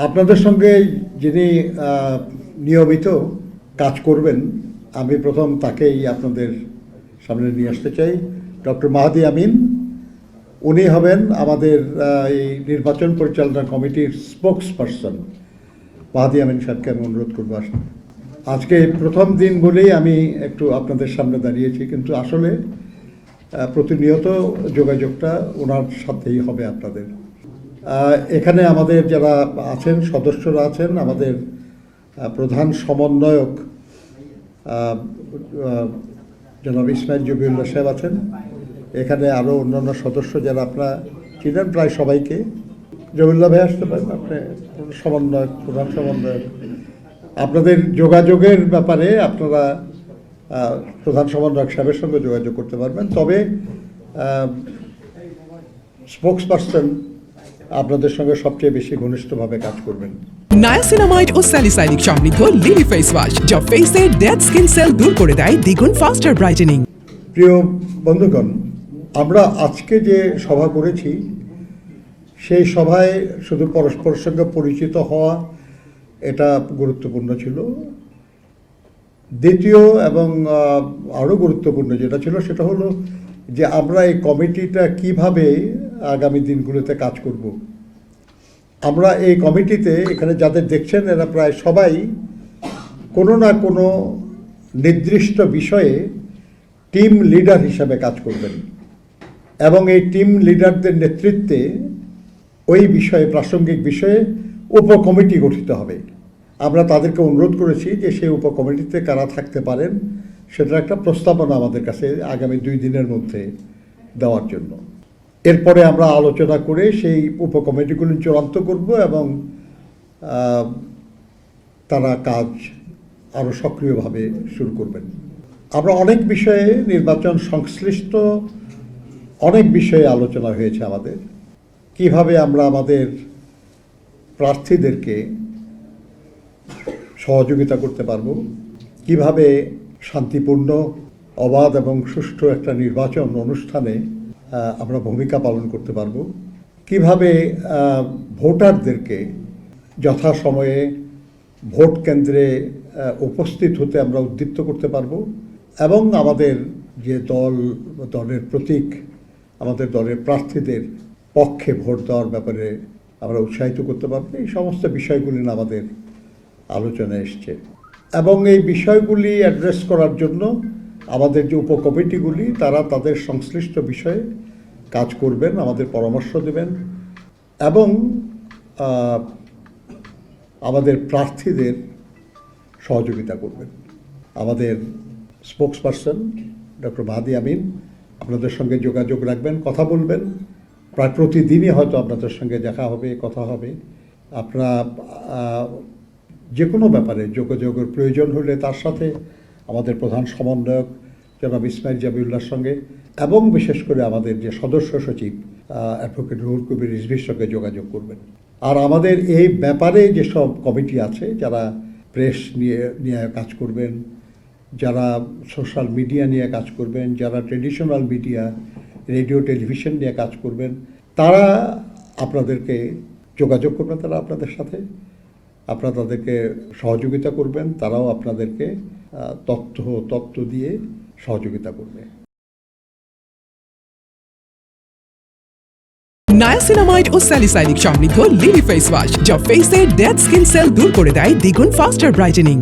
আপনাদের সঙ্গে যিনি নিয়মিত কাজ করবেন, আমি প্রথম তাকেই আপনাদের সামনে নিয়ে আসতে চাই। ডক্টর মাহাদি আমিন, উনি হবেন আমাদের এই নির্বাচন পরিচালনা কমিটির স্পোকস পারসন। মাহাদি আমিন সাহেবকে আমি অনুরোধ করবো আসেন। আজকে প্রথম দিন বলেই আমি একটু আপনাদের সামনে দাঁড়িয়েছি, কিন্তু আসলে প্রতিনিয়ত যোগাযোগটা ওনার সাথেই হবে আপনাদের। এখানে আমাদের যারা আছেন, সদস্যরা আছেন, আমাদের প্রধান সমন্বয়ক জনাব ইসমাইল জবিউল্লাহ সাহেব আছেন। এখানে আরও অন্যান্য সদস্য যারা আপনারা চিনেন প্রায় সবাইকে। জবিউল্লাহ ভাই আসতে পারেন, আপনি সমন্বয়ক, প্রধান সমন্বয়ক। আপনাদের যোগাযোগের ব্যাপারে আপনারা প্রধান সমন্বয়ক সাহেবের সঙ্গে যোগাযোগ করতে পারবেন। তবে স্পোকস পারসন আপনাদের সঙ্গে সবচেয়ে বেশি ঘনিষ্ঠভাবে কাজ করবেন। নায়াসিনামাইড ও স্যালিসাইলিক সমৃদ্ধ লিলি ফেস ওয়াশ, যা ফেসের ডেড স্কিন সেল দূর করে দেয় দ্বিগুণ ফাস্টার ব্রাইটেনিং। প্রিয় বন্ধুগণ, আমরা আজকে যে সভা করেছি সেই সভায় শুধু পরস্পরের সঙ্গে পরিচিত হওয়া এটা গুরুত্বপূর্ণ ছিল। দ্বিতীয় এবং আরও গুরুত্বপূর্ণ যেটা ছিল সেটা হলো যে আমরা এই কমিটিটা কিভাবে আগামী দিনগুলোতে কাজ করব। আমরা এই কমিটিতে এখানে যাদের দেখছেন এরা প্রায় সবাই কোনো না কোনো নির্দিষ্ট বিষয়ে টিম লিডার হিসাবে কাজ করবেন, এবং এই টিম লিডারদের নেতৃত্বে ওই বিষয়ে, প্রাসঙ্গিক বিষয়ে উপকমিটি গঠিত হবে। আমরা তাদেরকে অনুরোধ করেছি যে সেই উপকমিটিতে কারা থাকতে পারেন সেটার একটা প্রস্তাবনা আমাদের কাছে আগামী 2 দিনের মধ্যে দেওয়ার জন্য। এরপরে আমরা আলোচনা করে সেই উপকমিটিগুলি চূড়ান্ত করব এবং তারা কাজ আরও সক্রিয়ভাবে শুরু করবেন। আমরা অনেক বিষয়ে, নির্বাচন সংশ্লিষ্ট অনেক বিষয়ে আলোচনা হয়েছে আমাদের। কিভাবে আমরা আমাদের প্রার্থীদেরকে সহযোগিতা করতে পারব, কিভাবে শান্তিপূর্ণ, অবাধ এবং সুষ্ঠু একটা নির্বাচন অনুষ্ঠানে আমরা ভূমিকা পালন করতে পারব, কিভাবে ভোটারদেরকে যথাসময়ে ভোট কেন্দ্রে উপস্থিত হতে আমরা উদ্দীপ্ত করতে পারব, এবং আমাদের যে দলের প্রতীক, আমাদের দলের প্রার্থীদের পক্ষে ভোট দেওয়ার ব্যাপারে আমরা উৎসাহিত করতে পারব। এই সমস্ত বিষয়গুলি আমাদের আলোচনায় এসছে, এবং এই বিষয়গুলি অ্যাড্রেস করার জন্য আমাদের যে উপকমিটিগুলি তারা তাদের সংশ্লিষ্ট বিষয়ে কাজ করবেন, আমাদের পরামর্শ দেবেন, এবং আমাদের প্রার্থীদের সহযোগিতা করবেন। আমাদের স্পোকস পারসন ডক্টর মাহাদি আমিন আপনাদের সঙ্গে যোগাযোগ রাখবেন, কথা বলবেন। প্রায় প্রতিদিনই হয়তো আপনাদের সঙ্গে দেখা হবে, কথা হবে। আপনারা যে কোনো ব্যাপারে যোগাযোগের প্রয়োজন হলে তার সাথে আমাদের প্রধান সমন্বয়ক জনাব ইসমাইল জবিউল্লাহর সঙ্গে, এবং বিশেষ করে আমাদের যে সদস্য সচিব অ্যাডভোকেট রুহুল কবির রিজভির সঙ্গে যোগাযোগ করবেন। আর আমাদের এই ব্যাপারে যেসব কমিটি আছে, যারা প্রেস নিয়ে কাজ করবেন, যারা সোশ্যাল মিডিয়া নিয়ে কাজ করবেন, যারা ট্রেডিশনাল মিডিয়া, রেডিও টেলিভিশন নিয়ে কাজ করবেন, তারা আপনাদেরকে যোগাযোগ করবেন, তারা আপনাদের সাথে, আপনারা তাদেরকে সহযোগিতা করবেন, তারাও আপনাদেরকে তথ্য দিয়ে সহযোগিতা করবে। নায়াসিনামাইড ও স্যালিসাইলিক সমৃদ্ধ লিলি ফেস ওয়াশ, যা ফেসের ডেড স্কিন সেল দূর করে দেয় দ্বিগুণ ফাস্টার ব্রাইটেনিং।